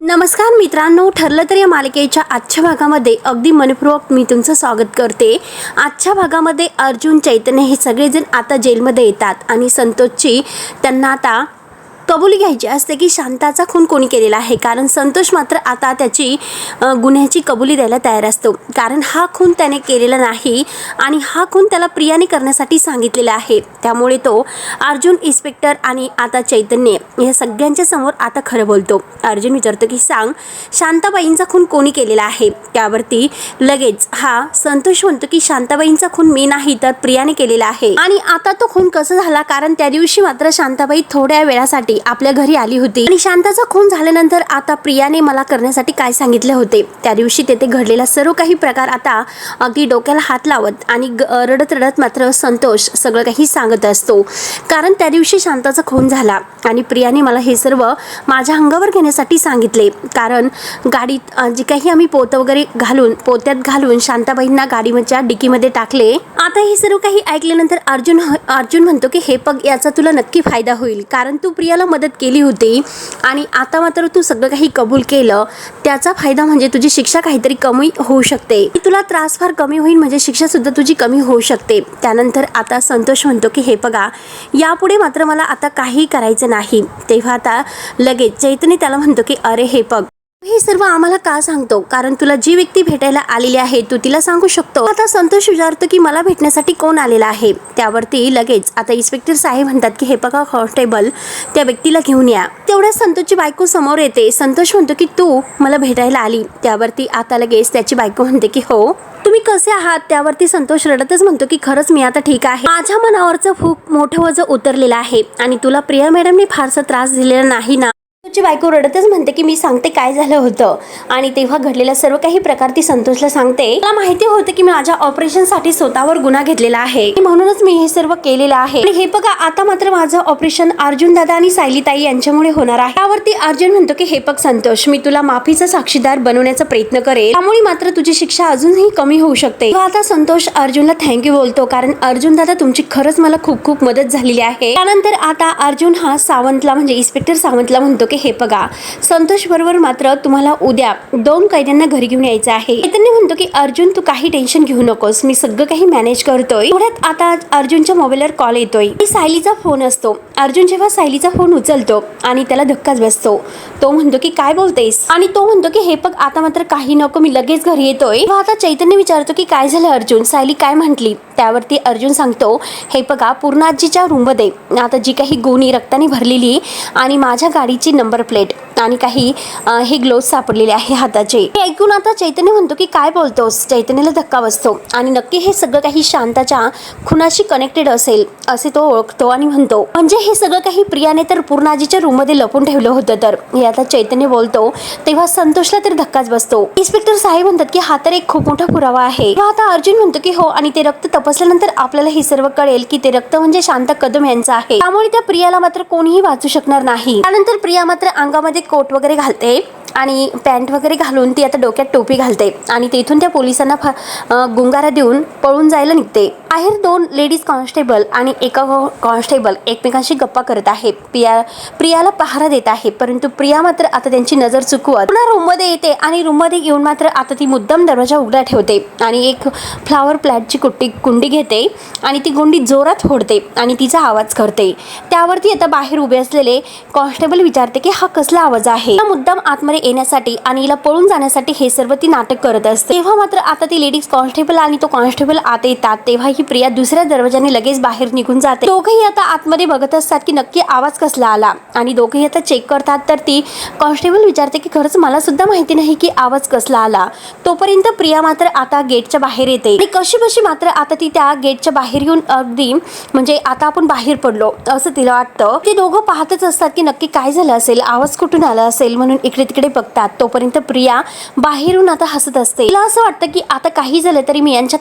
नमस्कार मित्रांनो, ठरलं तर या मालिकेच्या आजच्या भागामध्ये अगदी मनपूर्वक मी तुमचं स्वागत करते। आजच्या भागामध्ये अर्जुन, चैतन्य हे सगळेजण आता जेलमध्ये येतात आणि संतोषची त्यांना आता कबुली घ्यायची असते की शांताचा खून कोणी केलेला आहे। कारण संतोष मात्र आता त्याची गुन्ह्याची कबुली द्यायला तयार असतो, कारण हा खून त्याने केलेला नाही आणि हा खून त्याला प्रियाने करण्यासाठी सांगितलेला आहे। त्यामुळे तो अर्जुन, इन्स्पेक्टर आणि आता चैतन्य या सगळ्यांच्या समोर आता खरं बोलतो। अर्जुन विचारतो की सांग, शांताबाईंचा खून कोणी केलेला आहे। त्यावरती लगेच हा संतोष म्हणतो की शांताबाईंचा खून मी नाही तर प्रियाने केलेला आहे। आणि आता तो खून कसा झाला, कारण त्या दिवशी मात्र शांताबाई थोड्या वेळासाठी आपल्या घरी आली होती आणि शांताचा खून झाल्यानंतर आता प्रियाने मला करण्यासाठी काय सांगितले होते, त्या दिवशी तेथे घडलेला सर्व काही प्रकार आता अगदी डोक्याला हात लावत आणि रडत रडत मात्र संतोष सगळं काही सांगत असतो। कारण त्या दिवशी शांताचा खून झाला आणि प्रियाने मला हे सर्व माझ्या अंगावर घेण्यासाठी सांगितले, कारण गाडीत जे काही आम्ही पोत्यात घालून शांताबाईंना गाडीच्या डिकीमध्ये टाकले। आता हे सर्व काही ऐकल्यानंतर अर्जुन म्हणतो की हे बघ, याचा तुला नक्की फायदा होईल, कारण तू प्रियाला मदत केली होती आणि आता मात्र तू सगळं काही कबूल केलं। त्याचा फायदा म्हणजे तुझी शिक्षा काहीतरी कमी होऊ शकते, तुला त्रास फार कमी होईल, म्हणजे शिक्षा सुद्धा तुझी कमी होऊ शकते। त्यानंतर आता संतोष म्हणतो की हे बघा, यापुढे मात्र मला आता काही करायचं नाही। तेव्हा आता लगेच चैतन्य त्याला म्हणतो की अरे हे बघ, हे सर्व आम्हाला का सांगतो, कारण तुला जी व्यक्ती भेटायला आलेली आहे तू तिला सांगू शकतो। आता संतोष विचारतो की मला भेटण्यासाठी कोण आलेला आहे। त्यावरती लगेच आता इन्स्पेक्टर साहेब म्हणतात की हे बघा कॉन्स्टेबल, त्या व्यक्तीला घेऊन या। तेवढ्या संतोषची बायको समोर येते। संतोष म्हणतो की तू मला भेटायला आली। त्यावरती आता लगेच त्याची बायको म्हणते की हो, तुम्ही कसे आहात। त्यावरती संतोष रडतच म्हणतो की खरंच मी आता ठीक आहे, माझ्या मनावरचं खूप मोठं वजन उतरलेलं आहे आणि तुला प्रिया मॅडमने फारसा त्रास दिलेला नाही ना। तुझी बायको रडतच म्हणते की मी सांगते काय झालं होतं आणि तेव्हा घडलेला सर्व काही प्रकार ती संतोषला सांगते। मला माहिती होतं की माझ्या ऑपरेशनसाठी स्वतःवर गुन्हा घेतलेला आहे, म्हणूनच मी हे सर्व केलेलं आहे आणि हे बघा आता मात्र माझं ऑपरेशन अर्जुन दादा आणि सायलीताई यांच्यामुळे होणार आहे। त्यावरती अर्जुन म्हणतो की हे बघ संतोष, मी तुला माफीचा साक्षीदार बनवण्याचा प्रयत्न करेल, त्यामुळे मात्र तुझी शिक्षा अजूनही कमी होऊ शकते। आता संतोष अर्जुनला थँक्यू बोलतो, कारण अर्जुन दादा तुमची खरंच मला खूप खूप मदत झालेली आहे। त्यानंतर आता अर्जुन हा सावंतला म्हणजे इन्स्पेक्टर सावंतला म्हणतो की हे बघा, संतोष बरोबर मात्र तुम्हाला उद्या 2 कैद्यांना घरी घेऊन यायचं आहे। चैतन्य म्हणतो की अर्जुन तू काही टेन्शन घेऊ नकोस, मी सगळं काही मॅनेज करतोय। थोड्यात आता अर्जुनच्या मोबाईलवर कॉल येतोय, सायलीचा फोन असतो। अर्जुन जेव्हा सायलीचा फोन उचलतो आणि त्याला धक्काच बसतो, तो म्हणतो की काय बोलतेस, आणि तो म्हणतो की हे बघ आता मात्र काही नको, मी लगेच घरी येतोय। आता चैतन्य विचारतो की काय झालं अर्जुन, सायली काय म्हटली। त्यावरती अर्जुन सांगतो हे बघा, पूर्णाजीच्या रूममध्ये आता जी काही गोणी रक्ताने भरलेली आणि माझ्या गाडीची नंबर प्लेट आणि काही हे ग्लोव्ज सापडलेले आहे हाताचे। हे ऐकून आता चैतन्य म्हणतो की काय बोलतोस। चैतन्याला धक्का बसतो आणि नक्की हे सगळं काही शांताच्या खुनाशी कनेक्टेड असेल असे तो ओळखतो आणि म्हणतो म्हणजे हे सगळं काही प्रियाने तर पूर्णाजीच्या रूम मध्ये लपून ठेवलं होतं। तर हे आता चैतन्य बोलतो तेव्हा संतोषला तर धक्काच बसतो। इन्स्पेक्टर साहेब म्हणतात की हा तर एक खूप मोठा पुरावा आहे। आता अर्जुन म्हणतो की हो, आणि ते रक्त तपासल्यानंतर आपल्याला हे सर्व कळेल की ते रक्त म्हणजे शांता कदम यांचं आहे, त्यामुळे त्या प्रियाला मात्र कोणीही वाचू शकणार नाही। त्यानंतर प्रिया मात्र अंगामध्ये कोट वगैरे घालते आणि पॅन्ट वगैरे घालून ती आता डोक्यात टोपी घालते आणि तेथून त्या पोलिसांना गुंगारा देऊन पळून जायला निघते। बाहेर 2 लेडीज कॉन्स्टेबल आणि एका कॉन्स्टेबल एकमेकांशी गप्पा करत आहे, प्रियाला पहारा देत आहे, परंतु प्रिया मात्र आता त्यांची नजर चुकवत पुन्हा रूममध्ये येते आणि रूममध्ये येऊन मात्र आता ती मुद्दाम दरवाजा उघडा ठेवते आणि एक फ्लावर प्लॅटची कुंडी घेते आणि ती गुंडी जोरात फोडते आणि तिचा आवाज करते। त्यावरती आता बाहेर उभे असलेले कॉन्स्टेबल विचारते की हा कसला आवाज आहे। मुद्दाम आतमध्ये येण्यासाठी आणि हिला पळून जाण्यासाठी हे सर्व ती नाटक करत असते। तेव्हा मात्र आता ती लेडीज कॉन्स्टेबल आणि तो कॉन्स्टेबल आत येतात, तेव्हा ही प्रिया दुसऱ्या दरवाजाने लगेच बाहेर निघून जाते। दोघेही आता आतमध्ये बघत असतात की नक्की आवाज कसला आला आणि दोघेही आता चेक करतात। तर ती कॉन्स्टेबल विचारते की खरंच मला सुद्धा माहिती नाही की आवाज कसला आला। तोपर्यंत प्रिया मात्र आता गेटच्या बाहेर येते आणि कशी मात्र आता ती त्या गेटच्या बाहेर येऊन अगदी म्हणजे आता आपण बाहेर पडलो असं तिला वाटतं। ते दोघं पाहतच असतात की नक्की काय झालं असेल, आवाज कुठून आला असेल, म्हणून इकडे तिकडे बघतात। तोपर्यंत प्रिया बाहेरून आता हसत असते। तिला असं वाटतं की आता काही झालं तरी मी यांच्या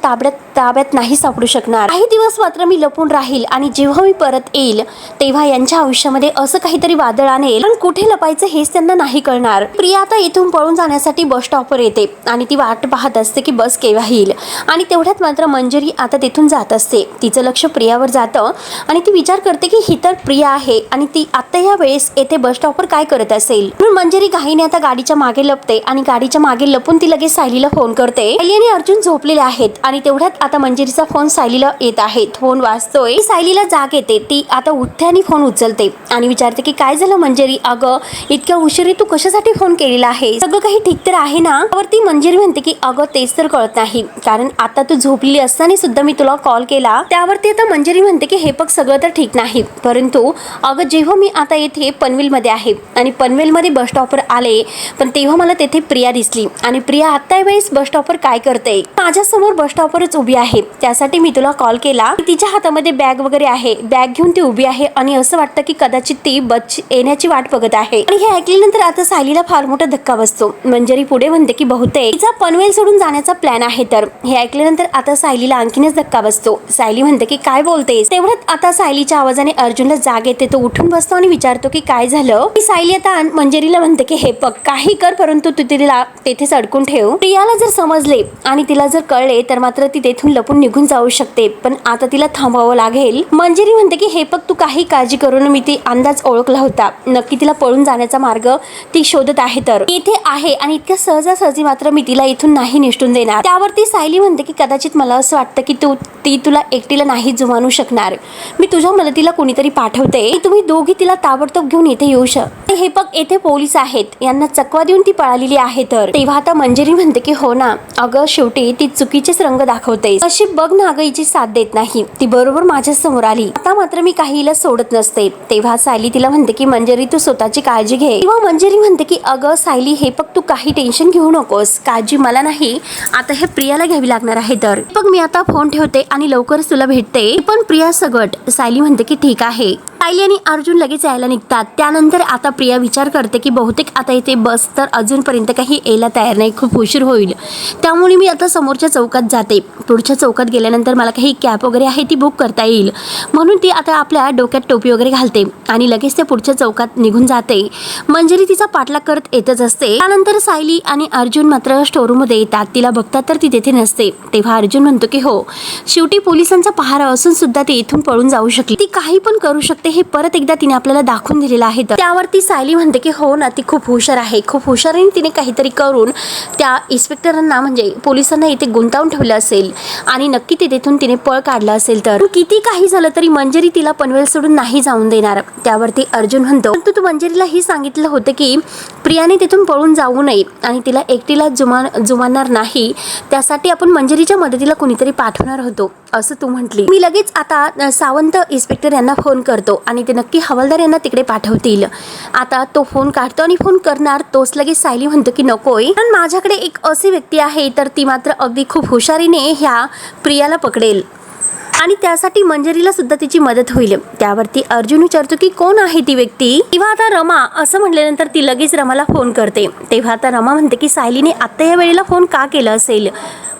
ताब्यात नाही सापडू सोडू शकणार. काही दिवस मात्र मी लपून राहील आणि जेव्हा मी परत येईल तेव्हा यांच्या आयुष्यामध्ये असं काहीतरी वादळ आणेल, पण कुठे लपायचं हेच त्यांना नाही कळणार. प्रिया आता इथून पळून जाण्यासाठी बस स्टॉपवर येते आणि ती वाट पाहत असते की बस केव्हा येईल. आणि तेवढ्यात मात्र मंजरी आता तिथून जात असते. तिचं लक्ष प्रियावर जातं आणि ती विचार करते की ही तर प्रिया आहे आणि ती आता या वेळेस येथे बस स्टॉपवर काय करत असेल. म्हणून मंजरी घाईने आता गाडीच्या मागे लपते आणि गाडीच्या मागे लपून ती लगेच सायलीला फोन करते. सायली आणि अर्जुन झोपलेले आहेत आणि तेवढ्यात आता मंजरीचा फोन सायलीला येत आहे. फोन वाजतोय. सायलीला जाग येते. ती आता उठते आणि फोन उचलते आणि विचारते की काय झालं मंजरी, अगं इतक्या उशिरी तू कशासाठी फोन केलेला आहे, सगळं काही ठीक तर आहे ना. त्यावरती मंजरी म्हणते की अगं तेच तर कळत नाही, कारण आता तू झोपलेली असताना सुद्धा मी तुला कॉल केला. त्यावरती आता मंजरी म्हणते की हे बघ सगळं तर ठीक नाही, परंतु अगं जेव्हा मी आता येथे पनवेल मध्ये आहे आणि पनवेल मध्ये बस स्टॉपवर आले पण तेव्हा मला तेथे प्रिया दिसली आणि प्रिया आता वेळेस बस स्टॉपवर काय करते, माझ्या समोर बस स्टॉपवरच उभी आहे. त्यासाठी मी तुला कॉल केला. तिच्या हातामध्ये बॅग वगैरे आहे, बॅग घेऊन ती उभी आहे आणि असं वाटतं की कदाचित ती बस येण्याची वाट बघत आहे. आणि हे ऐकल्यानंतर आता सायलीला फार मोठा धक्का बसतो. मंजरी पुढे म्हणते की बहुतेक तिचा पनवेल सोडून जाण्याचा प्लॅन आहे. तर हे ऐकल्यानंतर आता सायलीला आणखीनच धक्का बसतो. सायली म्हणते की काय बोलतेस. तेवढ्यात आता सायलीच्या आवाजाने अर्जुनला जाग येते. तो उठून बसतो आणि विचारतो की काय झालं. सायली आता मंजरीला म्हणते की हे बघ काही कर परंतु तू तिला तेथेच अडकून ठेव. प्रियाला जर समजले आणि तिला जर कळले तर मात्र ती तेथून लपून निघून जाऊ शकते, पण आता तिला थांबावं लागेल. मंजरी म्हणते की हे बघ तू काही काळजी करून मी ती अंदाज ओळखला होता, नक्की तिला पळून जाण्याचा मार्ग ती शोधत आहे. तर इथे आहे आणि इतक्या सहजासहजी मात्र मी तिला इथून नाही निष्ठून देणार. त्यावरती सायली म्हणते की कदाचित मला असं वाटतं की ती तुला एकटीला नाही जुमानू शकणार. मी तुझ्या मदतीला कोणीतरी पाठवते, तुम्ही दोघी तिला ताबडतोब घेऊन इथे येऊ शकता. हे बघ येथे पोलीस आहेत, यांना चकवा देऊन ती पळालेली आहे. तर तेव्हा आता मंजरी म्हणते की हो ना, अगं शेवटी ती चुकीचेच रंग दाखवते. अशी बघ ना अगं हिची साथ देत नाही, ती बरोबर माझ्या समोर आली, आता मात्र मी काहीला सोडत नसते. तेव्हा सायली तिला म्हणते की मंजरी तू स्वतःची काळजी घे. तेव्हा मंजरी म्हणते की अगं सायली हे बघ तू काही टेन्शन घेऊ नकोस, काळजी मला नाही, आता हे प्रियाला घ्यावी लागणार आहे. तर बघ मी आता फोन ठेवते आणि लवकरच तुला भेटते, पण प्रिया सगट. सायली म्हणते की ठीक आहे. सायली आणि अर्जुन लगेच यायला निघतात. त्यानंतर आता प्रिया विचार करते की बहुतेक आता इथे बस तर अजूनपर्यंत काही यायला तयार नाही, खूप उशीर होईल, त्यामुळे मी आता समोरच्या चौकात जाते. पुढच्या चौकात गेल्यानंतर मला काही कॅब वगैरे आहे ती बुक करता येईल, म्हणून ती आता आपल्या डोक्यात टोपी वगैरे घालते आणि लगेच ते पुढच्या चौकात निघून जाते. मंजरी तिचा पाठलाग करत येतच असते. त्यानंतर सायली आणि अर्जुन मात्र स्टोरूम मध्ये येतात. तिला बघतात तर ती तेथे नसते. तेव्हा अर्जुन म्हणतो की हो, शेवटी पोलिसांचा पहारा असून सुद्धा ती इथून पळून जाऊ शकली, ती काही पण करू शकते हे परत एकदा तिने आपल्याला दाखवून दिलेलं आहे. त्यावरती सायली म्हणते की हो ना, ती खूप हुशार आहे, खूप हुशारीने तिने काहीतरी करून त्या इन्स्पेक्टरांना म्हणजे पोलिसांना इथे गुंतावून ठेवलं असेल आणि नक्की ते तिथून तिने पळ काढला असेल. तर किती काही झालं तरी मंजरी तिला पनवेल सोडून नाही जाऊन देणार. त्यावरती अर्जुन म्हणतो तू मंजरीला ही सांगितलं होतं की प्रियाने तिथून पळून जाऊ नये आणि तिला एकटीला जुमानणार नाही, त्यासाठी आपण मंजरीच्या मदतीला कुणीतरी पाठवणार होतो असं तू म्हटली. मी लगेच आता सावंत इन्स्पेक्टर यांना फोन करतो आणि ते नक्की हवालदार यांना तिकडे पाठवतील. आता तो फोन काढतो आणि फोन करणार तोच लगेच सायली म्हणतो की नकोय, पण माझ्याकडे एक अशी व्यक्ती आहे तर ती मात्र अगदी खूप हुशारीने ह्या प्रियाला पकडेल आणि त्यासाठी मंजरीला सुद्धा तिची मदत होईल. त्यावरती अर्जुन विचारतो की कोण आहे ती व्यक्ती. तेव्हा आता रमा असं म्हटल्यानंतर ती लगेच रमाला फोन करते. तेव्हा आता रमा म्हणते की सायलीने आता या वेळेला फोन का केला असेल,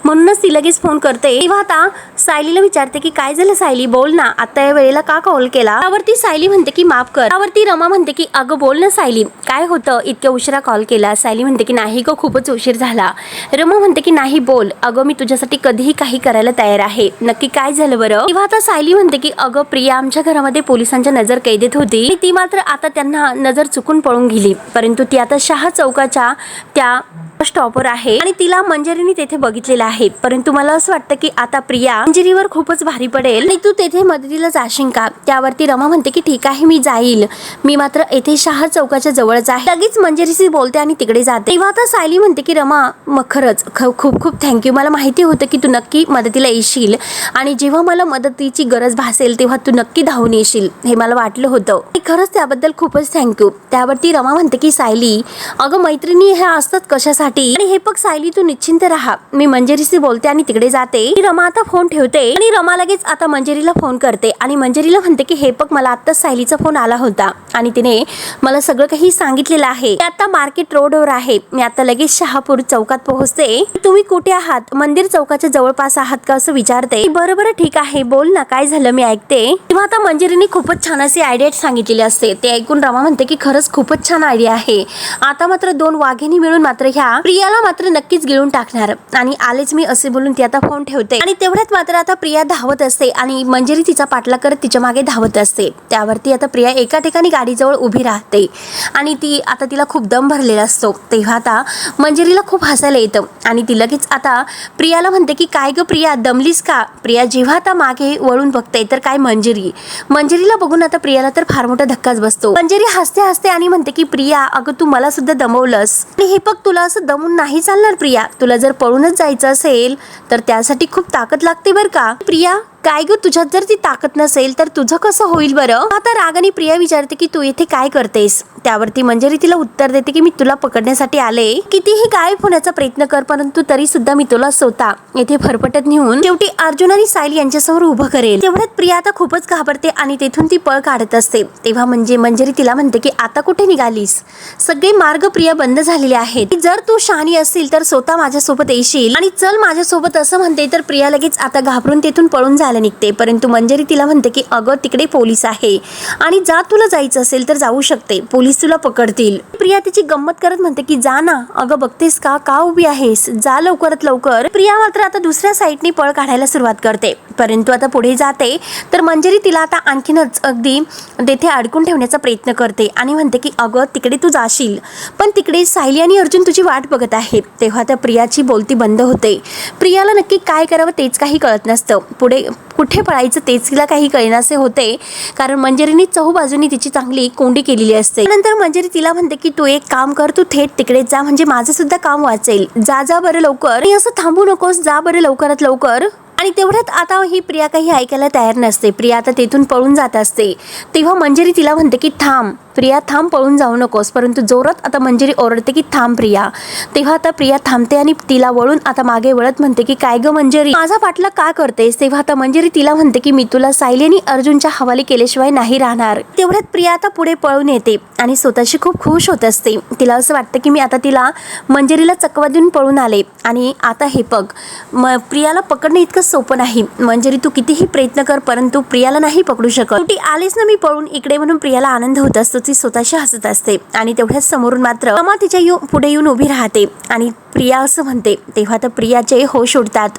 म्हणूनच ती लगेच फोन करते. तेव्हा आता सायलीला विचारते की काय झालं सायली, बोल ना, आता या वेळेला का कॉल केला. त्यावरती सायली म्हणते की माफ कर. त्यावरती रमा म्हणते की अगं बोल ना सायली, काय होतं, इतक्या उशिरा कॉल केला. सायली म्हणते की नाही ग, खूपच उशीर झाला. रमा म्हणते की नाही बोल, अगं मी तुझ्यासाठी कधीही काही करायला तयार आहे, नक्की काय झालं बरं. तेव्हा आता सायली म्हणते की अगं प्रिया आमच्या घरामध्ये पोलिसांच्या नजर कैदेत होती, ती मात्र आता त्यांना नजर चुकून पळून गेली, परंतु ती आता शहा चौकाच्या त्या स्टॉपवर आहे आणि तिला मंजरीने तेथे बघितलेलं आहे. परंतु मला असं वाटतं की आता प्रिया मंजरीवर खूपच भारी पडेल आणि तू तेथे मदतीला जाशील का. त्यावरती रमा म्हणते की ठीक आहे मी जाईल, मी मात्र येथे शहा चौकाच्या जवळच आहे. लगेच मंजरीशी बोलते आणि तिकडे जाते. तेव्हा आता सायली म्हणते की रमा मग खरंच खूप खूप थँक्यू, मला माहिती होतं की तू नक्की मदतीला येशील आणि जेव्हा मला मदतीची गरज भासेल तेव्हा तू नक्की धावून येशील हे मला वाटलं होतं, खरंच त्याबद्दल खूपच थँक्यू. त्यावरती रमा म्हणते की सायली अगं मैत्रिणी ह्या असतात कशासाठी, तुझ्यासाठी. आणि हे बघ सायली, तू निश्चिंत राहा, मी मंजिरीशी बोलते आणि तिकडे जाते. रमा आता फोन ठेवते आणि रमा लगेच आता मंजिरीला फोन करते आणि मंजिरीला म्हणते की हे बघ, मला आता सायलीचा फोन आला होता आणि तिने मला सगळं काही सांगितलेलं आहे. मी आता मार्केट रोडवर आहे, मी आता लगेच शहापूर चौकात पोहोचते. तुम्ही कुठे आहात? मंदिर चौकाच्या जवळपास आहात का असं विचारते. बरोबर, ठीक आहे, बोल ना, काय झालं, मी ऐकते. तेव्हा आता मंजिरीने खूपच छान अशी आयडिया सांगितलेली असते. ते ऐकून रमा म्हणते की खरंच खूपच छान आयडिया आहे. आता मात्र दोन वाघिणी मिळून मात्र ह्या प्रियाला मात्र नक्कीच गिळून टाकणार आणि आलेच मी असे बोलून ती आता फोन ठेवते. आणि तेवढ्यात मात्र आता प्रिया धावत असते आणि मंजिरी तिचा पाठलाग करत तिच्या मागे धावत असते. त्यावरती आता प्रिया एका ठिकाणी गाडीजवळ उभी राहते आणि ती आता तिला खूप दम भरलेला असतो. तेव्हा आता मंजिरीला खूप हसायला येतं आणि ती लगेच आता प्रियाला म्हणते की काय ग प्रिया, दमलीस का? प्रिया जेव्हा आता मागे वळून बघते तर काय मंजिरीला बघून आता प्रियाला तर फार मोठा धक्काच बसतो. मंजिरी हसते हसते आणि म्हणते की प्रिया, अगं तू मला सुद्धा दमवलंस आणि हे बघ, तुला असं दमून नाही चालणार प्रिया. तुला जर पळूनच जायचं असेल तर त्यासाठी खूप ताकद लागते बरं का. प्रिया, काय ग, तुझ्यात जर ती ताकद नसेल तर तुझं कसं होईल बरं? आता रागाने प्रिया विचारते की तू इथे काय करतेस? त्यावरती मंजिरी तिला उत्तर देते की मी तुला पकडण्यासाठी आले. कितीही गायब होण्याचा प्रयत्न कर, परंतु तरी सुद्धा मी तुला स्वतः येथे फरफटत नेऊन शेवटी अर्जुन आणि सायली यांच्यासमोर उभं करेल. तेवढ्यात प्रिया आता खूपच घाबरते आणि तेथून ती पळ काढत असते. तेव्हा मंजिरी तिला म्हणते की आता कुठे निघालीस? सगळे मार्ग प्रिया बंद झालेले आहेत. जर तू शहाणी असशील तर स्वतः माझ्यासोबत येशील आणि चल माझ्यासोबत असं म्हणते तर प्रिया लगेच आता घाबरून तेथून पळून जायला निघते. परंतु मंजिरी तिला म्हणते की अगं तिकडे पोलीस आहे आणि जा, तुला जायचं असेल तर जाऊ शकते, पोलीस तुला पकडतील. प्रिया तिची गंमत करत म्हणते की जा ना, अगं बघतेस का उभी आहेस, जा लवकरात लवकर. प्रिया मात्र आता दुसऱ्या साईडने पळ काढायला सुरुवात करते. परंतु आता पुढे जाते तर मंजिरी तिला आता आणखीनच अगदी तेथे अडकून ठेवण्याचा प्रयत्न करते आणि म्हणते की अगं तिकडे तू जाशील, पण तिकडे सायली आणि अर्जुन तुझी वाट बघत आहेत. तेव्हा त्या प्रियाची बोलती बंद होते. प्रियाला नक्की काय करावं तेच काही कळत नसतं. पुढे कुठे पळायचं तेच तिला काही कळेनासे होते, कारण मंजिरीने चहूबाजूनी तिची चांगली कोंडी केलेली असते. नंतर मंजिरी तिला म्हणते की तू एक काम कर, तू थेट तिकडे जा, म्हणजे माझं सुद्धा काम वाचेल. जा बरं लवकर, आणि असं थांबू नकोस, जा बरं लवकरात लवकर. आणि तेवढ्यात आता ही प्रिया काही ऐकायला तयार नसते. प्रिया आता तेथून पळून जात असते. तेव्हा मंजिरी तिला म्हणते की थांब प्रिया, थांब, पळून जाऊ नकोस. परंतु जोरात आता मंजिरी ओरडते की थांब प्रिया. तेव्हा आता प्रिया थांबते आणि तिला वळून आता मागे वळत म्हणते की काय ग मंजिरी, माझा पाठलाग का करतेस? तेव्हा आता मंजिरी तिला म्हणते की मी तुला सायली आणि अर्जुनच्या हवाली केल्याशिवाय नाही राहणार. तेवढ्यात प्रिया आता पुढे पळून येते आणि स्वतःशी खूप खुश होत असते. तिला असं वाटतं की मी आता तिला मंजिरीला चकवा देऊन पळून आले आणि आता हे बघ, प्रियाला पकडणं इतकं सोपं नाही. मंजिरी तू कितीही प्रयत्न कर, परंतु प्रियाला नाही पकडू शकत. शेवटी आलेच ना मी पळून इकडे, म्हणून प्रियाला आनंद होत असतो. ती स्वतःशी हसत असते आणि तेवढ्याच समोरून मात्र रमा तिच्या पुढे येऊन उभी राहते आणि प्रिया असं म्हणते. तेव्हा आता प्रियाचे होश उडतात.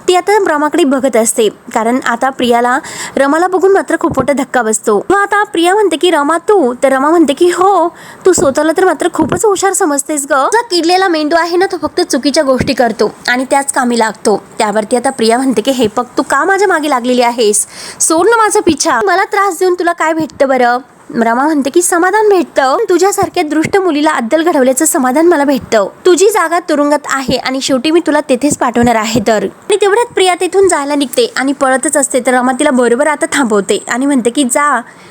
ती आता रमाकडे बघत असते, कारण आता प्रियाला रमाला बघून मात्र खूप मोठा धक्का बसतो. आता प्रिया म्हणते की रमा तू, तर रमा म्हणते की हो, तू स्वतःला तर मात्र खूपच हुशार समजतेस ग. तुझा किडलेला मेंदू आहे ना, तो फक्त चुकीच्या गोष्टी करतो आणि त्याच कामी लागतो. त्यावरती आता प्रिया म्हणते की हे बघ, तू का माझ्या मागे लागलेली आहेस? सोड ना माझा पिछा. मला त्रास देऊन तुला काय भेटतं बरं? रमा म्हणते की समाधान भेटतं. तुझ्यासारख्या दृष्ट मुलीला अद्दल घडवल्याचं समाधान मला भेटतं. तुझी जागा तुरुंगात आहे आणि शेवटी मी तुला तेथेच पाठवणार आहे. तर आणि तेवढ्यात प्रिया तेथून जायला निघते आणि पळतच असते. तर रमा तिला बरोबर आता थांबवते आणि म्हणते की जा,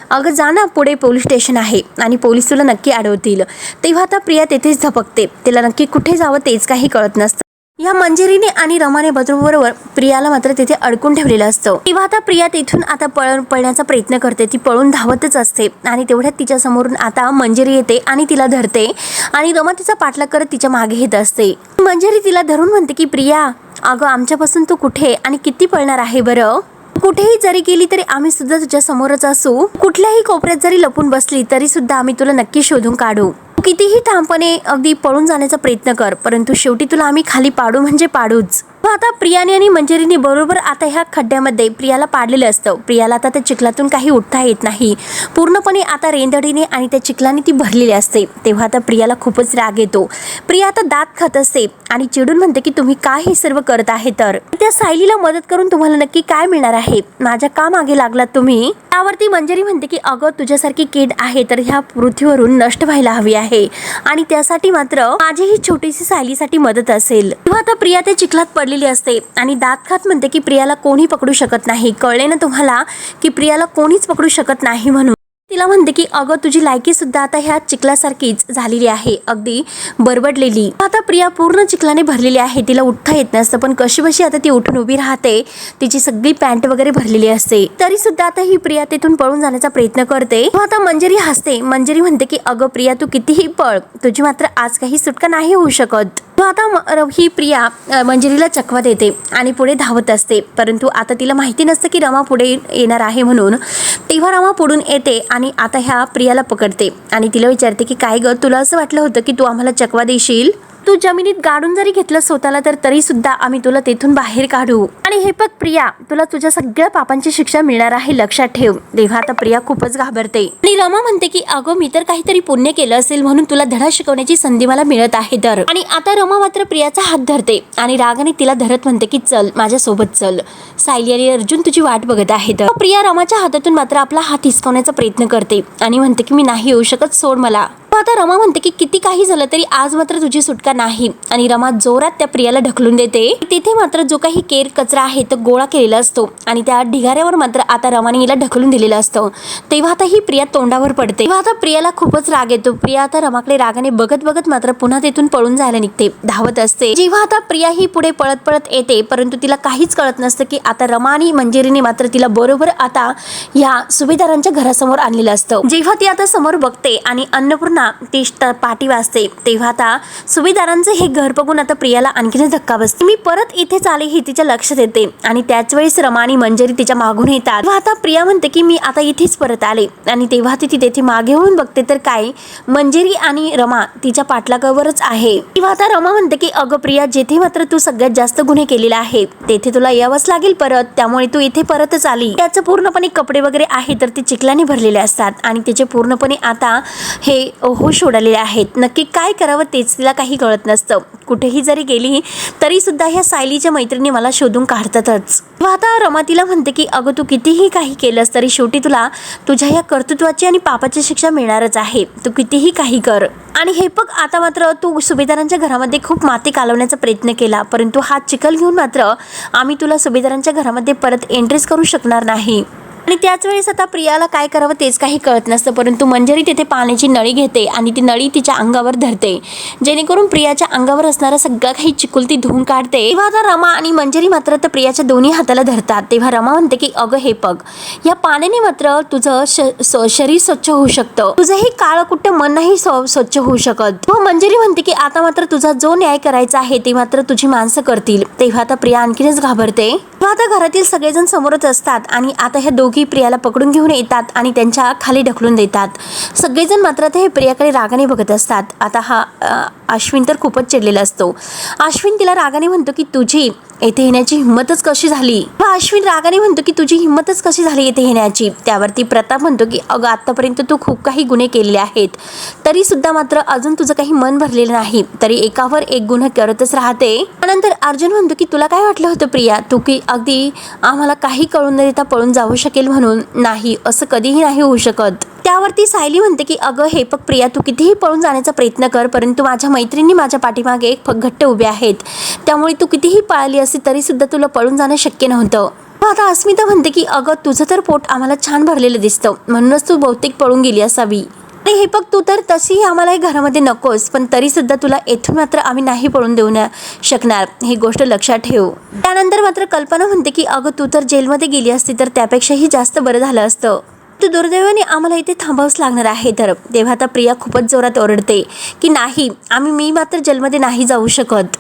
अगं जा ना, पुढे पोलीस स्टेशन आहे आणि पोलीस तुला नक्की अडवतील. तेव्हा आता प्रिया तेथेच धपकते. तिला नक्की कुठे जावं तेच काही कळत नसतं. या मंजिरीने आणि रमाने बरोबर प्रियाला मात्र तिथे अडकून ठेवलेलं असतं. तेव्हा आता प्रिया तिथून आता पळण्याचा प्रयत्न करते. ती पळून धावतच असते आणि तेवढ्यात तिच्या समोरून आता मंजिरी येते आणि तिला धरते आणि रमा तिचा पाठलाग करत तिच्या मागे येत असते. मंजिरी तिला धरून म्हणते की प्रिया, अगं आमच्यापासून तू कुठे आणि किती पळणार आहे बरं? कुठेही जरी गेली तरी आम्ही सुद्धा तुझ्या समोरच असू. कुठल्याही कोपऱ्यात जरी लपून बसली तरी सुद्धा आम्ही तुला नक्की शोधून काढू. कितीही ठामपणे अगदी पळून जाण्याचा प्रयत्न कर, परंतु शेवटी तुला आम्ही खाली पाडू म्हणजे पाडूच. आता प्रियाने आणि मंजिरीने बरोबर आता ह्या खड्ड्यामध्ये प्रियाला पाडलेलं असतं. प्रियाला आता त्या चिखलातून काही उठता येत नाही. पूर्णपणे आता रेंदडीने आणि त्या चिखलाने ती भरलेली असते. तेव्हा आता प्रियाला खूपच राग येतो. प्रिया आता दात खात असते आणि चिडून म्हणते की तुम्ही काय हे सर्व करत आहे? तर त्या सायलीला मदत करून तुम्हाला नक्की काय मिळणार आहे? माझ्या का मागे लागलात तुम्ही? त्यावरती मंजिरी म्हणते की अगं तुझ्यासारखी कीड आहे तर ह्या पृथ्वीवरून नष्ट व्हायला हवी आहे आणि त्यासाठी मात्र माझी ही छोटीशी सायलीसाठी मदत असेल. तेव्हा आता प्रिया त्या चिखलात पडलेली असते आणि दात खात म्हणते की प्रियाला कोणी पकडू शकत नाही. कळले ना तुम्हाला की प्रियाला कोणीच पकडू शकत नाही म्हणून. तिला म्हणते की अगं तुझी लायकी सुद्धा आता ह्या चिखलासारखीच झालेली आहे, अगदी बरबडलेली. आता प्रिया पूर्ण चिखलाने भरलेली आहे, तिला उठता येत नसतं, पण कशी बशी आता ती उठून उभी राहते. तिची सगळी पॅन्ट वगैरे भरलेली असते, तरी सुद्धा आता ही प्रिया तिथून पळून जाण्याचा प्रयत्न करते. आता मंजरी हसते. मंजरी म्हणते की अगं प्रिया तू कितीही पळ, तुझी मात्र आज काही सुटका नाही होऊ शकत. आता ही प्रिया मंजरीला चकवा देते आणि पुढे धावत असते, परंतु आता तिला माहिती नसतं की रमा पुढे येणार आहे म्हणून. तेव्हा रमा पुढून येते आणि आता ह्या प्रियाला पकडते आणि तिला विचारते की काय ग, तुला असं वाटलं होतं की तू आम्हाला चकवा देशील? तू जमिनीत गाडून जरी घेतलं स्वतःला तरी सुद्धा आम्ही तुला तेथून बाहेर काढू. आणि हे बघ प्रिया, तुला तुझ्या सगळ्या पापांची शिक्षा मिळणार आहे, लक्षात ठेव. तेव्हा आता प्रिया खूपच घाबरते आणि रमा म्हणते की अगं मी तर काहीतरी पुण्य केलं असेल म्हणून तुला धडा शिकवण्याची संधी मला मिळत आहे तर. आणि आता रमा मात्र प्रियाचा हात धरते आणि रागाने तिला धरत म्हणते की चल माझ्या सोबत चल, सायली आणि अर्जुन तुझी वाट बघत आहेत. प्रिया रमाच्या हातातून मात्र आपला हात हिसकावण्याचा प्रयत्न करते आणि म्हणते की मी नाही येऊ शकत, सोड मला. आता रमा म्हणते की किती काही झालं तरी आज मात्र तुझी सुटका नाही. आणि रमा जोरात त्या प्रियाला ढकलून देते. तिथे मात्र जो काही केर कचरा आहे तो गोळा केलेला असतो आणि त्या ढिगाऱ्यावर मात्र आता रमाने हिला ढकलून दिलेलं असतं. तेव्हा आता ही प्रिया तोंडावर पडते. तेव्हा आता प्रियाला खूपच राग येतो. प्रिया आता रमाकडे रागाने बघत बघत मात्र पुन्हा तिथून पळून जायला निघते, धावत असते. जेव्हा आता प्रिया ही पुढे पळत पळत येते, परंतु तिला काहीच कळत नसतं की आता रमा आणि मंजिरीने मात्र तिला बरोबर आता या सुभेदारांच्या घरासमोर आणलेलं असतं. जेव्हा ती आता समोर बघते आणि अन्नपूर्णा ती पाठी वाजते, तेव्हा आता सुभेदारांचं हे घर बघून आता प्रियाला आणखीनच धक्का बसते. मी परत इथेच आले हे तिच्या लक्षात येते आणि त्याच वेळेस रमा आणि मंजरी तिच्या मागून येतात. तेव्हा आता प्रिया म्हणते की मी आता इथेच परत आले आणि तेव्हा ती तेथे मागे होऊन बघते तर काय, मंजरी आणि रमा तिच्या पाठलागावरच आहे. तेव्हा आता रमा म्हणते की अगं प्रिया, जेथे मात्र तू सगळ्यात जास्त गुन्हे केलेला आहे तेथे तुला यावंच लागेल परत, त्यामुळे तू इथे परतच आली. त्याचं पूर्णपणे कपडे वगैरे आहे तर ते चिखलाने भरलेले असतात आणि त्याचे पूर्णपणे आता हे होश उडालेले आहेत. नक्की काय करावं तेच तिला काही कळत नसतं. कुठेही जरी गेली तरी सुद्धा ह्या सायलीच्या मैत्रिणी मला शोधून काढतातच. आता रमा तिला म्हणते की अगं तू कितीही काही केलंस तरी शेवटी तुला तुझ्या ह्या कर्तृत्वाची आणि पापाची शिक्षा मिळणारच आहे, तू कितीही काही कर. आणि हे बघ आता मात्र तू सुभेदारांच्या घरामध्ये खूप माती कालवण्याचा प्रयत्न केला, परंतु हा चिखल घेऊन मात्र आम्ही तुला सुभेदारांच्या घरामध्ये परत एंट्रीच करू शकणार नाही. आणि त्याच वेळेस आता प्रियाला काय करावं तेच काही कळत नसतं, परंतु मंजरी तिथे पाण्याची नळी घेते आणि ती नळी तिच्या अंगावर धरते, जेणेकरून प्रियाच्या अंगावर असणारा सगळं काही चिखल ती धुवून काढते. तेव्हा आता रमा आणि मंजरी मात्र तर प्रियाच्या दोन्ही हाताला धरतात. तेव्हा रमा म्हणते की अगं हे बघ, या पाण्याने मात्र तुझं शरीर स्वच्छ होऊ शकतं, तुझं हे काळं कुठं मन नाही स्वच्छ होऊ शकत. व मंजरी म्हणते की आता मात्र तुझा जो न्याय करायचा आहे ते मात्र तुझी माणसं करतील. तेव्हा आता प्रिया आणखीनच घाबरते. तेव्हा आता घरातील सगळेजण समोरच असतात आणि आता ह्या दोघी प्रियाला पकडून घेऊन येतात आणि त्यांच्या खाली ढकलून देतात. सगळेजण मात्र ते प्रियाकडे रागाने बघत असतात. आता हा अश्विन तर खूपच चिडलेला असतो. अश्विन तिला रागाने म्हणतो की तुझी येथे येण्याची हिंमतच कशी झाली. अश्विन रागाने म्हणतो की तुझी हिंमतच कशी झाली येथे येण्याची. त्यावरती प्रताप म्हणतो की अगं आतापर्यंत तू खूप काही गुन्हे केलेले आहेत, तरी सुद्धा मात्र अजून तुझं काही मन भरलेलं नाही, तरी एकावर एक गुन्हा करतच राहते. त्यानंतर अर्जुन म्हणतो की तुला काय वाटलं होतं प्रिया, तू की अगदी आम्हाला काही कळून न देता पळून जाऊ शकेल म्हणून? नाही, असं कधीही नाही होऊ शकत. त्यावरती सायली म्हणते की अगं हे बघ प्रिया, तू कितीही पळून जाण्याचा प्रयत्न कर, परंतु माझ्या मैत्रिणी माझ्या पाठीमागे घट्ट उभे आहेत, त्यामुळे तू कितीही पळाली असती तरी सुद्धा तुला पळून जाणं शक्य नव्हतं. आता अस्मिता म्हणते की अगं तुझं तर पोट आम्हाला छान भरलेलं दिसतं, म्हणूनच तू बहुतेक पळून गेली असावी. आणि हे बघ तू तर तशीही आम्हाला घरामध्ये नकोस, पण तरी सुद्धा तुला येथून मात्र आम्ही नाही पळून देऊ शकणार, ही गोष्ट लक्षात ठेव. त्यानंतर मात्र कल्पना म्हणते की अगं तू तर जेलमध्ये गेली असती तर त्यापेक्षाही जास्त बरं झालं असतं, तू दुर्दैवाने आम्हाला इथे थांबावंच लागणार आहे तर. तेव्हा आता प्रिया खूपच जोरात ओरडते की नाही, मी मात्र जेलमध्ये नाही जाऊ शकत.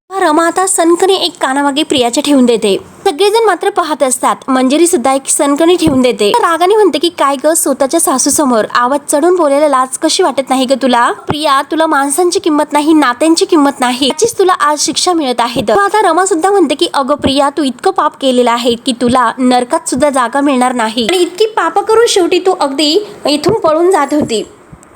रमा आता सनकणी एक कानामागे प्रियाच्या ठेवून देते. सगळेजण मात्र पाहत असतात. मंजरी सुद्धा एक सनकणी ठेवून देते. रागाने म्हणते की काय ग, स्वतःच्या सासू समोर आवाज चढून बोलायला लाज कशी वाटत नाही ग तुला? प्रिया, तुला माणसांची किंमत नाही, नात्यांची किंमत नाही, याचीच तुला आज शिक्षा मिळत आहे. आता रमा सुद्धा म्हणते की अगं प्रिया, तू इतकं पाप केलेलं आहे की तुला नरकात सुद्धा जागा मिळणार नाही आणि इतकी पाप करून शेवटी तू अगदी इथून पळून जात होती.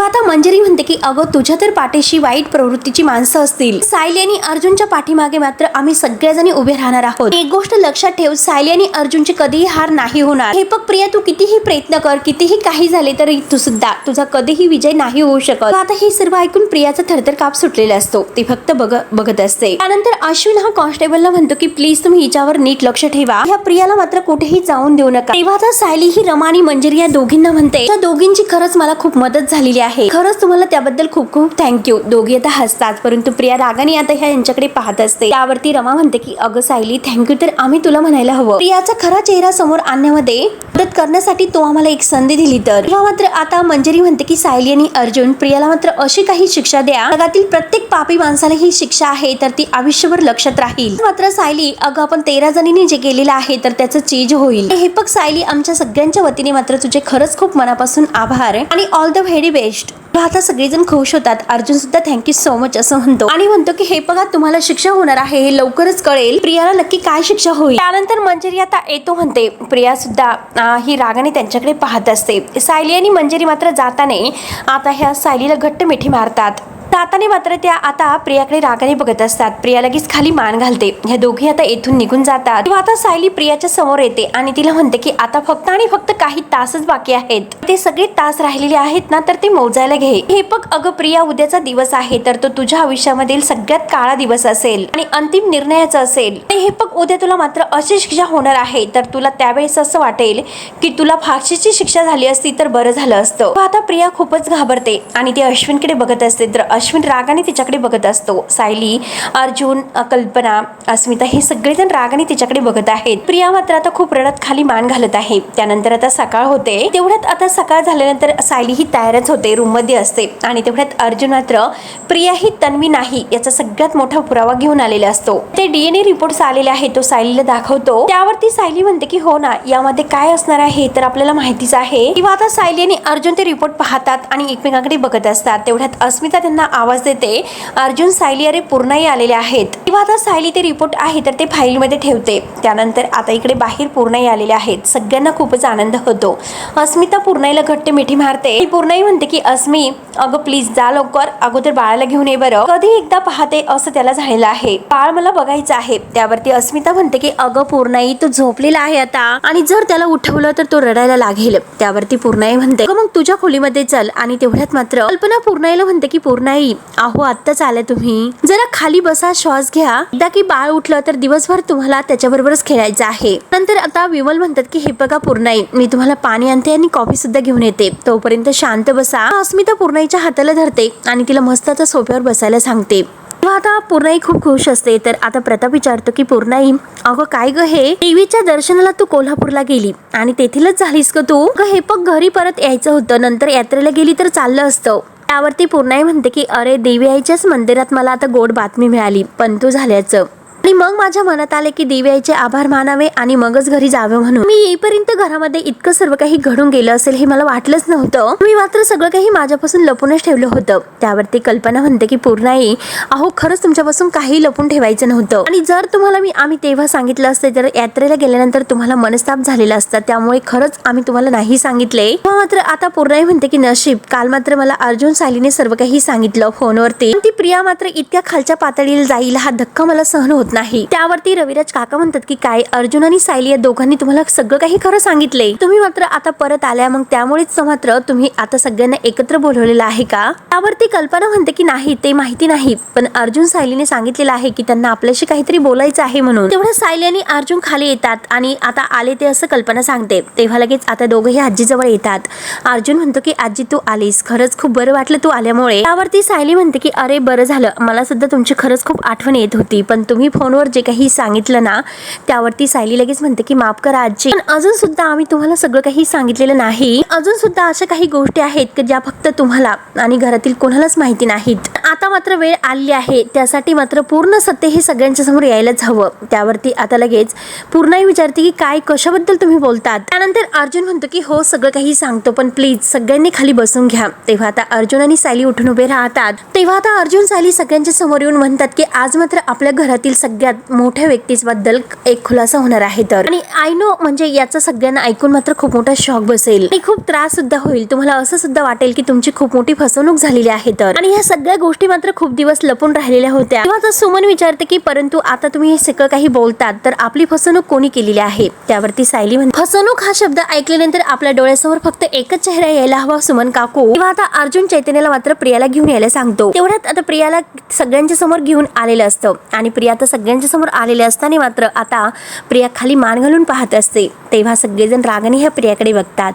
आता मंजरी म्हणते की अगं तुझ्या तर पाठीशी वाईट प्रवृत्तीची माणसं असतील, सायली आणि अर्जुनच्या पाठीमागे मात्र आम्ही सगळेजणी उभे राहणार आहोत. एक गोष्ट लक्षात ठेव, सायली आणि अर्जुनची कधीही हार नाही होणार. हे बघ प्रिया, तू कितीही प्रयत्न कर, कितीही काही झाले तरी तू सुद्धा तुझा कधीही विजय नाही होऊ शकत. आता हे सर्व ऐकून प्रियाचा थरथर काप सुटलेला असतो. ती फक्त बघत असते. त्यानंतर अश्विन हा कॉन्स्टेबलला म्हणतो की प्लीज तुम्ही हिच्यावर नीट लक्ष ठेवा, ह्या प्रियाला मात्र कुठेही जाऊन देऊ नका. तेव्हा आता सायली ही रमा आणि मंजरी या दोघींना म्हणते, त्या दोघींची खरंच मला खूप मदत झालेली आहे, खरंच तुम्हाला त्याबद्दल खूप खूप थँक्यू. दोघी आता हसतात, परंतु प्रिया रागाने आता ह्या यांच्याकडे पाहत असते. त्यावरती रमा म्हणते की अगं सायली, थँक्यू तर आम्ही तुला म्हणायला हवं. प्रियाचा खरा चेहरा समोर आणण्यामध्ये मदत करण्यासाठी तो आम्हाला एक संधी दिली तर. तेव्हा मात्र आता मंजरी म्हणते की सायली आणि अर्जुन, प्रियाला मात्र अशी काही शिक्षा द्या, जगातील प्रत्येक पापी माणसाला ही शिक्षा आहे तर ती आयुष्यभर लक्षात राहील. मात्र सायली, अगं आपण 13 जणींनी जे केलेलं आहे तर त्याचं चीज होईल. हे बघ सायली, आमच्या सगळ्यांच्या वतीने मात्र तुझे खरंच खूप मनापासून आभार आणि ऑल द व्हेरी बेस्ट. आता सगळेजण खुश होतात. अर्जुन सुद्धा थँक्यू सो मच असं म्हणतो आणि म्हणतो की हे बघा तुम्हाला शिक्षा होणार आहे, हे लवकरच कळेल प्रियाला नक्की काय शिक्षा होईल. त्यानंतर मंजरी आता येतो म्हणते. प्रिया सुद्धा ही रागाने त्यांच्याकडे पाहत असते. सायली आणि मंजरी मात्र जाताने आता ह्या सायलीला घट्ट मिठी मारतात. जाताने मात्र त्या आता प्रियाकडे रागाने बघत असतात. प्रिया लगेच खाली मान घालते. ह्या दोघी आता येथून निघून जातात. तेव्हा आता सायली प्रियाच्या समोर येते आणि तिला म्हणते की आता फक्त आणि फक्त काही तासच बाकी आहेत, ते सगळे तास राहिलेले आहेत ना तर ते मोजायला घे. हे बघ अगं प्रिया, उद्याचा दिवस आहे तर तो तुझ्या आयुष्यामधील सगळ्यात काळा दिवस असेल आणि अंतिम निर्णयाचा असेल. हे बघ उद्या तुला मात्र अशी शिक्षा होणार आहे तर तुला त्यावेळेस असं वाटेल की तुला फाशीची शिक्षा झाली असती तर बरं झालं असतं. आता प्रिया खूपच घाबरते आणि ती अश्विनकडे बघत असते तर अश्विन रागाने तिच्याकडे बघत असतो. सायली, अर्जुन, कल्पना, अस्मिता हे सगळेजण रागाने तिच्याकडे बघत आहेत. प्रिया मात्र आता खूप रडत खाली मान घालत आहे. त्यानंतर आता सकाळ होते. तेवढ्यात आता सकाळ झाल्यानंतर सायली ही तयारच होते, रूम मध्ये असते आणि तेवढ्यात अर्जुन मात्र प्रिया ही तन्वी नाही याचा सगळ्यात मोठा पुरावा घेऊन आलेला असतो. ते DNA रिपोर्ट्स आलेले आहे, तो सायलीला दाखवतो. त्यावरती सायली म्हणते की हो ना, यामध्ये काय असणार आहे तर आपल्याला माहितीच आहे. किंवा आता सायली आणि अर्जुन ते रिपोर्ट पाहतात आणि एकमेकांकडे बघत असतात. तेवढ्यात अस्मिता त्यांना आवाज देते, अर्जुन, सायली अरे पूर्णाई आलेले आहेत. तेव्हा आता सायली ते रिपोर्ट आहे तर ते फाईल मध्ये ठेवते. त्यानंतर आता इकडे बाहेर पूर्णाई आलेले आहेत. सगळ्यांना खूपच आनंद होतो. अस्मिता पूर्णाईला घट्ट मिठी मारते. पूर्णाई म्हणते की अस्मी, अगं प्लीज जा लवकर, अगोदर बाळाला घेऊन ये बरं, कधी एकदा पाहते असं त्याला झालेलं आहे, बाळ मला बघायचं आहे. त्यावरती अस्मिता म्हणते की अगं पूर्णाई, तो झोपलेला आहे आता आणि जर त्याला उठवलं तर तो रडायला लागेल. त्यावरती पूर्णाई म्हणते मग तुझ्या खोलीमध्ये चल. आणि तेवढ्यात मात्र कल्पना पूर्णाईला म्हणते की पूर्णाई, अहो आत्ताच आल्या तुम्ही, जरा खाली बसा, श्वास घ्या, एकदा की बाळ उठलं तर दिवसभर तुम्हाला त्याच्याबरोबरच खेळायचं आहे. नंतर आता विमल म्हणतात की हे बघा पूर्णाई, मी तुम्हाला पाणी आणते आणि कॉफी सुद्धा घेऊन येते, तोपर्यंत शांत बसा. अस्मिता पूर्णाईच्या हाताला धरते आणि तिला मस्त आता सोफ्यावर बसायला सांगते. आता पूर्णाई खूप खुश असते. तर आता प्रताप विचारतो की पूर्णाई, अगं काय ग, हे देवीच्या दर्शनाला तू कोल्हापूरला गेली आणि तेथीलच झालीस का तू? हे पण घरी परत यायचं होतं, नंतर यात्रेला गेली तर चाललं असतं. त्यावरती पूर्णाई म्हणते की अरे देवी आईच्याच मंदिरात मला आता गोड बातमी मिळाली पंतू झाल्याचं, आणि मग माझ्या मनात आले की देवी आईचे आभार मानावे आणि मगच घरी जावे म्हणून. मी येईपर्यंत घरामध्ये इतकं सर्व काही घडून गेलं असेल हे मला वाटलंच नव्हतं. मी मात्र सगळं काही माझ्यापासून लपूनच ठेवलं होतं. त्यावरती कल्पना म्हणते की पूर्णाई, अहो खरंच तुमच्यापासून काही लपून ठेवायचं नव्हतं आणि जर तुम्हाला आम्ही तेव्हा सांगितलं असते तर यात्रेला गेल्यानंतर तुम्हाला मनस्ताप झालेला असता, त्यामुळे खरंच आम्ही तुम्हाला नाही सांगितले. मात्र आता पूर्णाई म्हणते की नशीब, काल मात्र मला अर्जुन सायलीने सर्व काही सांगितलं फोनवरती. ती प्रिया मात्र इतक्या खालच्या पातळीला जाईल हा धक्का मला सहन होत नाही. त्यावरती रविराज काका म्हणतात की काय अर्जुन आणि सायली या दोघांनी तुम्हाला सगळं काही खरं सांगितले, तुम्ही मात्र आता परत आल्या, मग त्यामुळेच मात्र तुम्ही आता सगळ्यांना एकत्र बोलवलेलं आहे का? त्यावरती कल्पना म्हणते की नाही, ते माहिती नाही, पण अर्जुन सायलीने सांगितलेलं आहे की त्यांना आपल्याशी काहीतरी बोलायचं आहे म्हणून. तेवढं सायली आणि अर्जुन खाली येतात आणि आता आले ते असं कल्पना सांगते. तेव्हा लगेच आता दोघंही आजीजवळ येतात. अर्जुन म्हणतो की आजी तू आलीस, खरंच खूप बरं वाटलं तू आल्यामुळे. त्यावरती सायली म्हणते की अरे बरं झालं, मला सुद्धा तुमची खरंच खूप आठवण येत होती, पण तुम्ही फोनवर जे काही सांगितलं ना. त्यावरती सायली लगेच म्हणते की माफ करा आजी, पण अजून सुद्धा आम्ही तुम्हाला सगळं काही सांगितलेलं नाही. अजून सुद्धा अशा काही गोष्टी आहेत की ज्या फक्त तुम्हाला आणि घरातील कोणालाच माहिती नाहीत. आता मात्र वेळ आली आहे, त्यासाठी मात्र पूर्ण सत्य हे सगळ्यांच्या समोर यायलाच हवं. त्यावरती आता लगेच पूर्णाई विचारते की काय, कशाबद्दल तुम्ही बोलतात? त्यानंतर अर्जुन म्हणतो की हो सगळं काही सांगतो, पण प्लीज सगळ्यांनी खाली बसून घ्या. तेव्हा आता अर्जुन आणि सायली उठून उभे राहतात. तेव्हा आता अर्जुन सायली सगळ्यांच्या समोर येऊन म्हणतात की आज मात्र आपल्या घरातील सगळ्यात मोठ्या व्यक्तीबद्दल एक खुलासा होणार आहे. तर आणि आय नो म्हणजे याचं सगळ्यांना ऐकून मात्र खूप मोठा शॉक बसेल आणि खूप त्रास सुद्धा होईल. तुम्हाला असं सुद्धा वाटेल की तुमची खूप मोठी फसवणूक झालेली आहे. तर आणि ह्या सगळ्या गोष्टी मात्र खूप दिवस लपून राहिलेल्या होत्या. तेव्हा तर सुमन विचारते की परंतु आता तुम्ही हे सगळं काही बोलतात तर आपली फसवणूक कोणी केलेली आहे. त्यावरती सायली म्हणते फसवणूक हा शब्द ऐकल्यानंतर आपल्या डोळ्यासमोर फक्त एकच चेहरा यायला हवा सुमन काकू. तेव्हा आता अर्जुन चैतन्याला मात्र प्रियाला घेऊन यायला सांगतो. तेवढ्यात आता प्रियाला सगळ्यांच्या समोर घेऊन आलेलं असतं आणि प्रिया आता सगळ्यांच्या समोर आलेले असताना मात्र आता प्रिया खाली मान घालून पाहत असते. तेव्हा सगळेजण रागाने ह्या प्रियाकडे बघतात.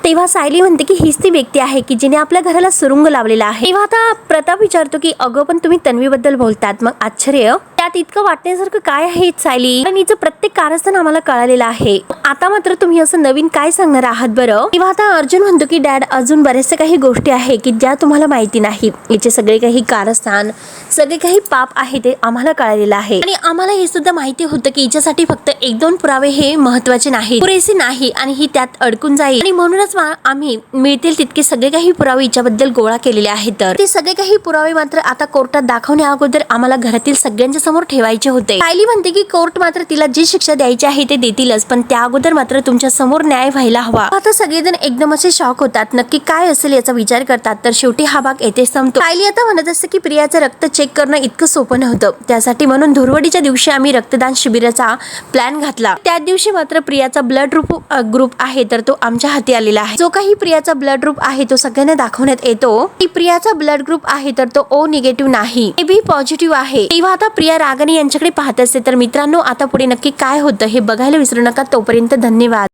तेव्हा सायली म्हणते की हीच ती व्यक्ती आहे की जिने आपल्या घराला सुरुंग लावलेला आहे. तेव्हा आता प्रताप विचारतो की अगं पण तुम्ही तन्वीबद्दल बोलतात मग आश्चर्य त्यात इतकं वाटण्यासारखं काय आहे सायली. कारण हिचं प्रत्येक कारस्थान आम्हाला कळालेलं आहे. आता मात्र तुम्ही असं नवीन काय सांगणार आहात बरं. तेव्हा आता अर्जुन म्हणतो की डॅड अजून बरेचसे काही गोष्टी आहे की ज्या तुम्हाला माहिती नाही. याचे सगळे काही कारस्थान सगळे काही पाप आहे ते आम्हाला कळालेलं आहे आणि आम्हाला हे सुद्धा माहिती होतं की हिच्यासाठी फक्त 1-2 पुरावे हे महत्वाचे नाही पुरेसे नाही आणि ही त्यात अडकून जाईल आणि म्हणूनच आम्ही मिळतील तितके सगळे काही पुरावे हिच्याबद्दल गोळा केलेले आहेत. तर ते सगळे काही पुरावे मात्र आता कोर्टात दाखवण्या अगोदर आम्हाला घरातील सगळ्यांच्या समोर ठेवायचे होते. सायली म्हणते की कोर्ट मात्र तिला जी शिक्षा द्यायची आहे ते देतीलच पण त्या अगोदर मात्र तुमच्या समोर न्याय व्हायला हवा. आता सगळेजण एकदम असे शॉक होतात. नक्की काय असेल याचा विचार करतात. तर शेवटी हा भाग येथे संपतो. सायली आता म्हणत असते की प्रियाचं रक्त चेक करणं इतकं सोपं नव्हतं. त्यासाठी म्हणून धुरवडीच्या दिवशी आम्ही रक्तदान शिबिराचा प्लॅन घातला. त्या दिवशी मात्र प्रियाचा ब्लड ग्रुप आहे तर तो आमच्या हाती आलेला आहे. जो काही प्रियाचा ब्लड ग्रुप आहे तो सगळ्यांना दाखवण्यात येतो. की प्रियाचा ब्लड ग्रुप आहे तर तो ओ निगेटिव्ह नाही ए बी पॉझिटिव्ह आहे. तेव्हा आता प्रिया रागाने यांच्याकडे पाहत असते. तर मित्रांनो आता पुढे नक्की काय होतं हे बघायला विसरू नका. तोपर्यंत धन्यवाद.